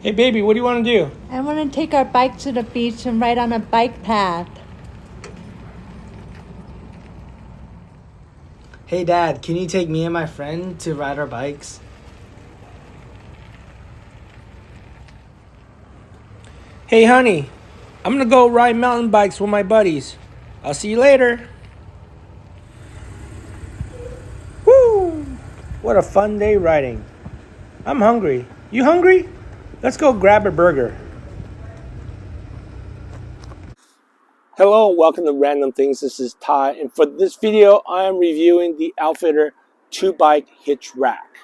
Hey baby, what do you want to do? I want to take our bike to the beach and ride on a bike path. Hey Dad, can you take me and my friend to ride our bikes? Hey honey, I'm gonna go ride mountain bikes with my buddies. I'll see you later. Woo! What a fun day riding. I'm hungry. You hungry? Let's go grab a burger. Hello and welcome to Random Things. This is Ty, and for this video, I am reviewing the OutfitR 2-bike hitch rack.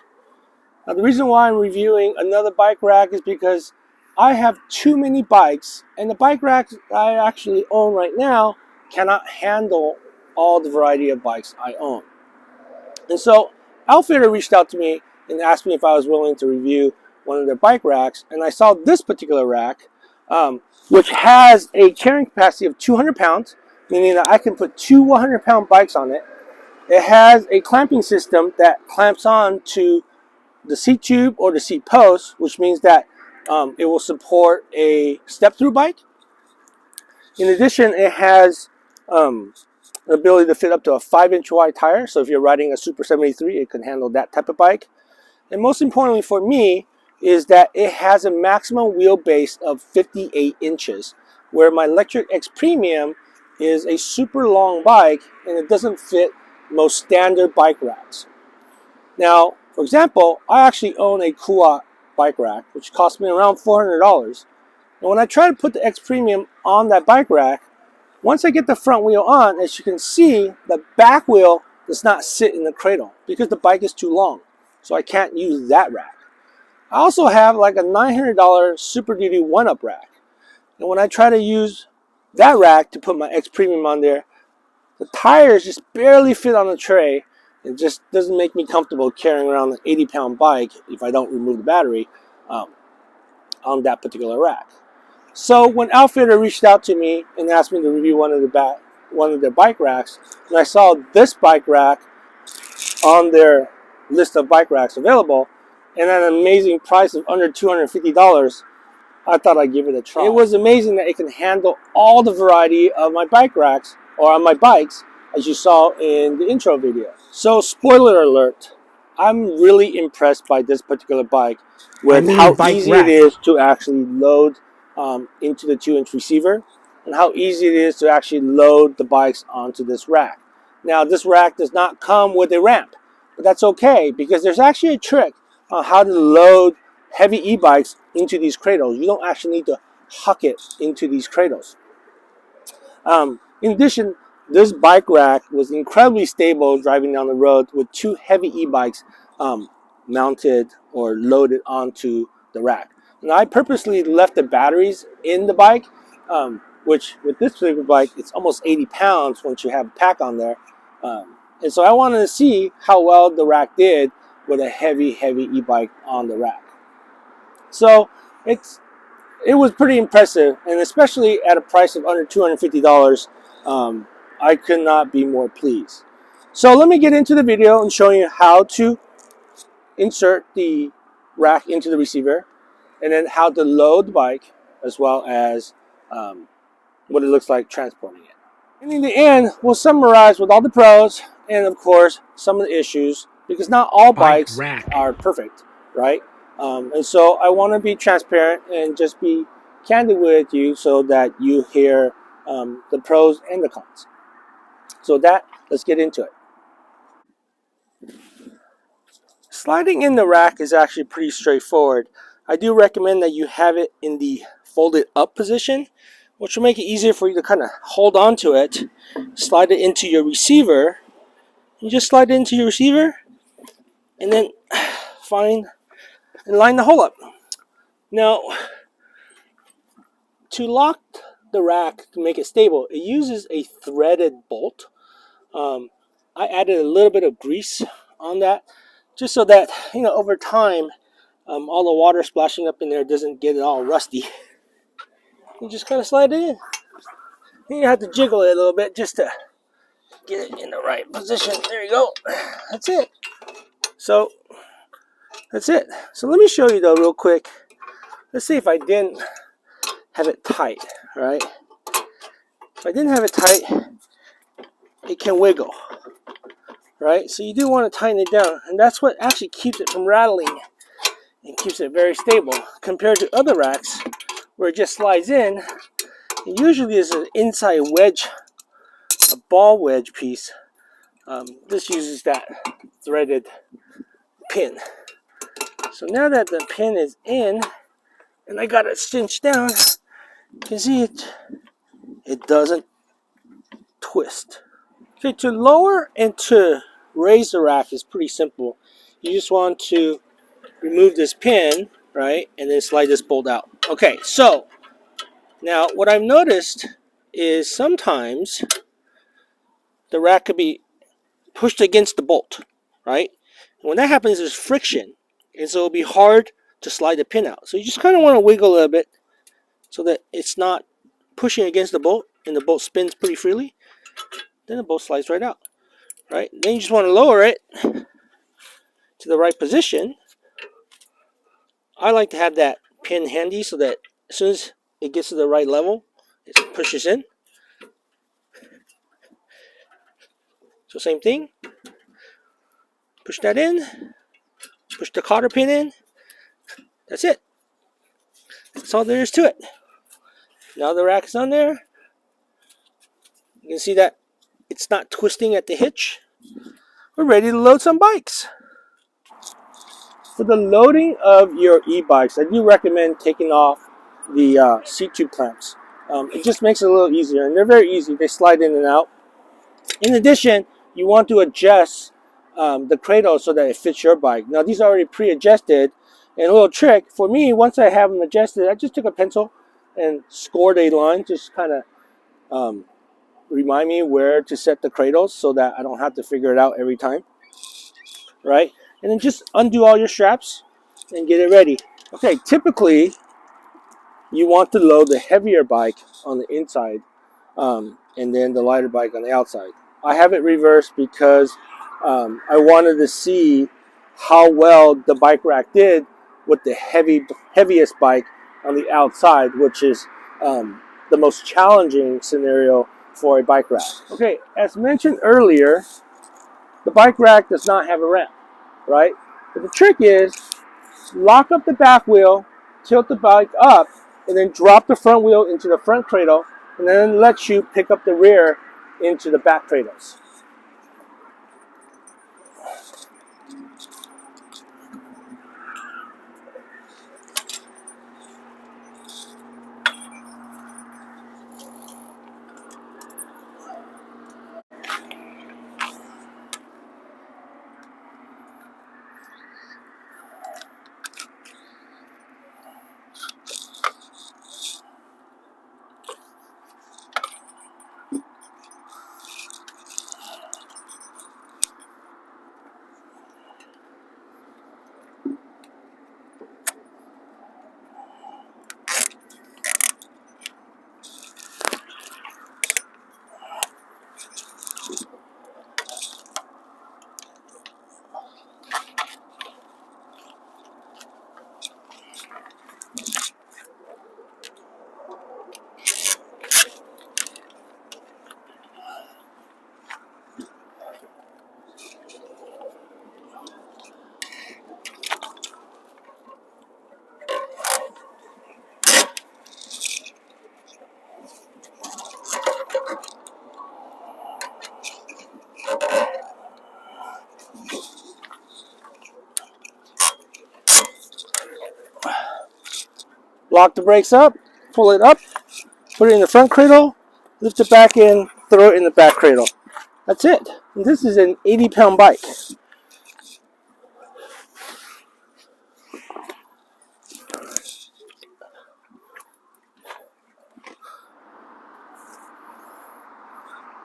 Now, the reason why I'm reviewing another bike rack is because I have too many bikes, and the bike racks I actually own right now cannot handle all the variety of bikes I own. And so OutfitR reached out to me and asked me if I was willing to review one of their bike racks, and I saw this particular rack, which has a carrying capacity of 200 pounds, meaning that I can put two 100-pound bikes on it. It has a clamping system that clamps on to the seat tube or the seat post, which means that it will support a step-through bike. In addition, it has the ability to fit up to a 5-inch wide tire. So if you're riding a Super 73, it can handle that type of bike. And most importantly for me is that it has a maximum wheelbase of 58 inches, where my Electric X Premium is a super long bike and it doesn't fit most standard bike racks. Now, for example, I actually own a Kuat bike rack, which cost me around $400. And when I try to put the X Premium on that bike rack, once I get the front wheel on, as you can see, the back wheel does not sit in the cradle because the bike is too long. So I can't use that rack. I also have like a $900 Super Duty 1-Up rack. And when I try to use that rack to put my X Premium on there, the tires just barely fit on the tray. It just doesn't make me comfortable carrying around an 80-pound bike if I don't remove the battery on that particular rack. So when OutfitR reached out to me and asked me to review one of their bike racks, and I saw this bike rack on their list of bike racks available, and at an amazing price of under $250, I thought I'd give it a try. It was amazing that it can handle all the variety of my bike racks, or on my bikes, as you saw in the intro video. So spoiler alert, I'm really impressed by this particular bike with how easy it is to actually load into the 2-inch receiver, and how easy it is to actually load the bikes onto this rack. Now, this rack does not come with a ramp, but that's okay because there's actually a trick on how to load heavy e-bikes into these cradles. You don't actually need to huck it into these cradles. In addition, this bike rack was incredibly stable driving down the road with two heavy e-bikes mounted or loaded onto the rack. And I purposely left the batteries in the bike, which with this particular bike, it's almost 80 pounds once you have a pack on there. And so I wanted to see how well the rack did with a heavy e-bike on the rack. So it was pretty impressive, and especially at a price of under $250, I could not be more pleased. So let me get into the video and show you how to insert the rack into the receiver, and then how to load the bike, as well as what it looks like transporting it. And in the end, we'll summarize with all the pros and, of course, some of the issues, because not all bikes are perfect, right? And so I want to be transparent and just be candid with you so that you hear the pros and the cons. So let's get into it. Sliding in the rack is actually pretty straightforward. I do recommend that you have it in the folded up position, which will make it easier for you to kind of hold on to it, slide it into your receiver. You just slide it into your receiver and then find and line the hole up. Now, to lock the rack to make it stable, it uses a threaded bolt. I added a little bit of grease on that, just so that, over time, all the water splashing up in there doesn't get it all rusty. You just kind of slide it in. Then you have to jiggle it a little bit just to get it in the right position. There you go. That's it. So that's it. So let me show you though real quick let's say if I didn't have it tight, right? If I didn't have it tight, it can wiggle, right? So you do want to tighten it down, and that's what actually keeps it from rattling and keeps it very stable compared to other racks where it just slides in. It usually is an inside wedge, a ball wedge piece. This uses that threaded pin. So now that the pin is in and I got it cinched down, you can see it doesn't twist. Okay, to lower and to raise the rack is pretty simple. You just want to remove this pin, right, and then slide this bolt out. Okay, so now what I've noticed is sometimes the rack could be pushed against the bolt, right? And when that happens, there's friction, and so it'll be hard to slide the pin out. So you just kind of want to wiggle a little bit so that it's not pushing against the bolt and the bolt spins pretty freely. Then the bolt slides right out, right? Then you just want to lower it to the right position. I like to have that pin handy so that as soon as it gets to the right level, it pushes in. So same thing. Push that in. Push the cotter pin in. That's it. That's all there is to it. Now the rack is on there. You can see that it's not twisting at the hitch. We're ready to load some bikes. For the loading of your e-bikes, I do recommend taking off the seat tube clamps. It just makes it a little easier, and they're very easy. They slide in and out. In addition, you want to adjust the cradle so that it fits your bike. Now, these are already pre-adjusted, and a little trick for me, once I have them adjusted, I just took a pencil and scored a line, just kind of remind me where to set the cradles so that I don't have to figure it out every time, right? And then just undo all your straps and get it ready. Okay, typically you want to load the heavier bike on the inside and then the lighter bike on the outside. I have it reversed because I wanted to see how well the bike rack did with the heaviest bike on the outside, which is the most challenging scenario for a bike rack. Okay, as mentioned earlier, the bike rack does not have a ramp, right? But the trick is lock up the back wheel, tilt the bike up, and then drop the front wheel into the front cradle, and then let you pick up the rear into the back cradles. Lock the brakes up, pull it up, put it in the front cradle, lift it back in, throw it in the back cradle. That's it. And this is an 80-pound bike.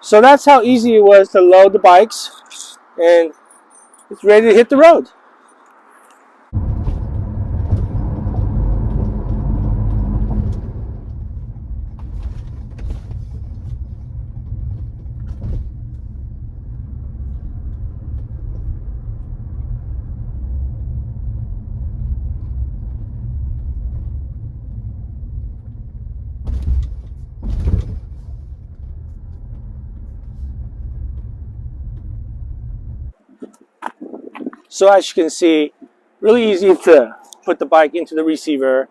So that's how easy it was to load the bikes, and it's ready to hit the road. So as you can see, really easy to put the bike into the receiver.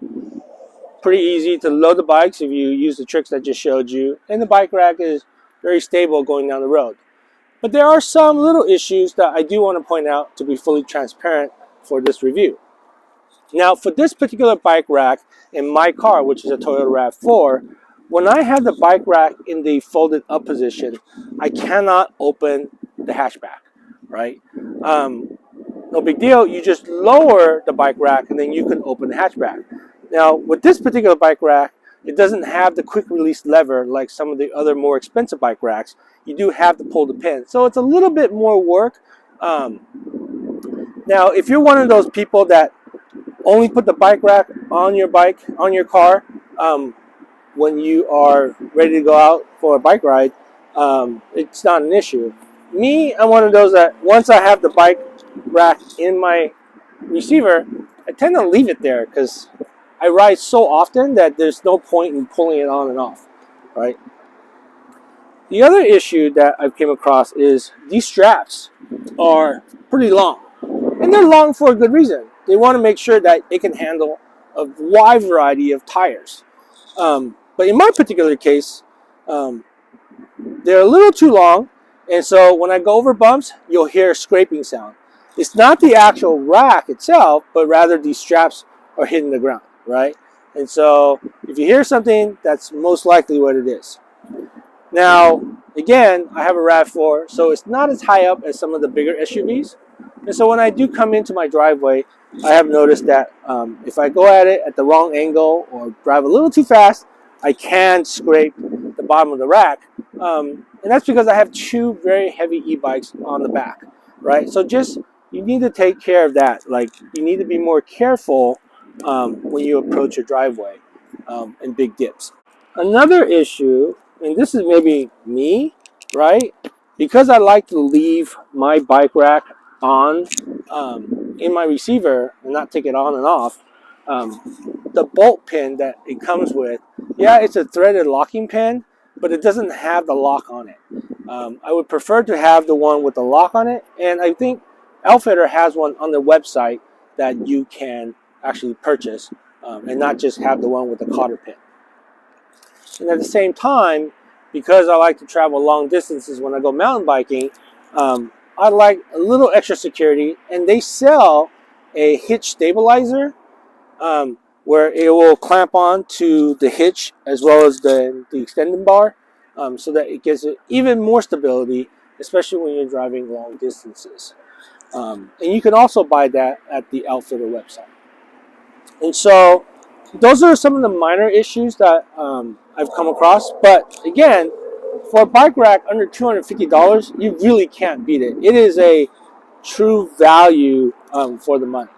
Pretty easy to load the bikes if you use the tricks I just showed you. And the bike rack is very stable going down the road. But there are some little issues that I do want to point out to be fully transparent for this review. Now, for this particular bike rack in my car, which is a Toyota RAV4, when I have the bike rack in the folded up position, I cannot open the hatchback, right? No big deal. You just lower the bike rack and then you can open the hatchback. Now, with this particular bike rack, it doesn't have the quick release lever like some of the other more expensive bike racks. You do have to pull the pin. So it's a little bit more work. Now, if you're one of those people that only put the bike rack on your bike, on your car, when you are ready to go out for a bike ride, it's not an issue. Me, I'm one of those that once I have the bike rack in my receiver, I tend to leave it there because I ride so often that there's no point in pulling it on and off, right? The other issue that I've came across is these straps are pretty long. And they're long for a good reason. They want to make sure that it can handle a wide variety of tires. But in my particular case, they're a little too long. And so when I go over bumps, you'll hear a scraping sound. It's not the actual rack itself, but rather these straps are hitting the ground, right? And so if you hear something, that's most likely what it is. Now, again, I have a RAV4, so it's not as high up as some of the bigger SUVs. And so when I do come into my driveway, I have noticed that if I go at it at the wrong angle or drive a little too fast, I can scrape the bottom of the rack. And that's because I have two very heavy e-bikes on the back, right? So you need to take care of that. Like, you need to be more careful when you approach your driveway in big dips. Another issue, and this is maybe me, right? Because I like to leave my bike rack on in my receiver and not take it on and off, the bolt pin that it comes with, yeah, it's a threaded locking pin, but it doesn't have the lock on it. I would prefer to have the one with the lock on it, and I think OutfitR has one on their website that you can actually purchase and not just have the one with the cotter pin. And at the same time, because I like to travel long distances when I go mountain biking, I like a little extra security, and they sell a hitch stabilizer where it will clamp on to the hitch as well as the extending bar so that it gives it even more stability, especially when you're driving long distances. And you can also buy that at the OutfitR website. And so those are some of the minor issues that I've come across. But again, for a bike rack under $250, you really can't beat it. It is a true value for the money.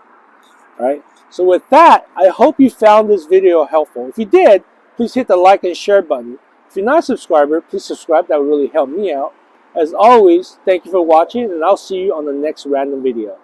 All right. So with that, I hope you found this video helpful. If you did, please hit the like and share button. If you're not a subscriber, please subscribe. That would really help me out. As always, thank you for watching, and I'll see you on the next random video.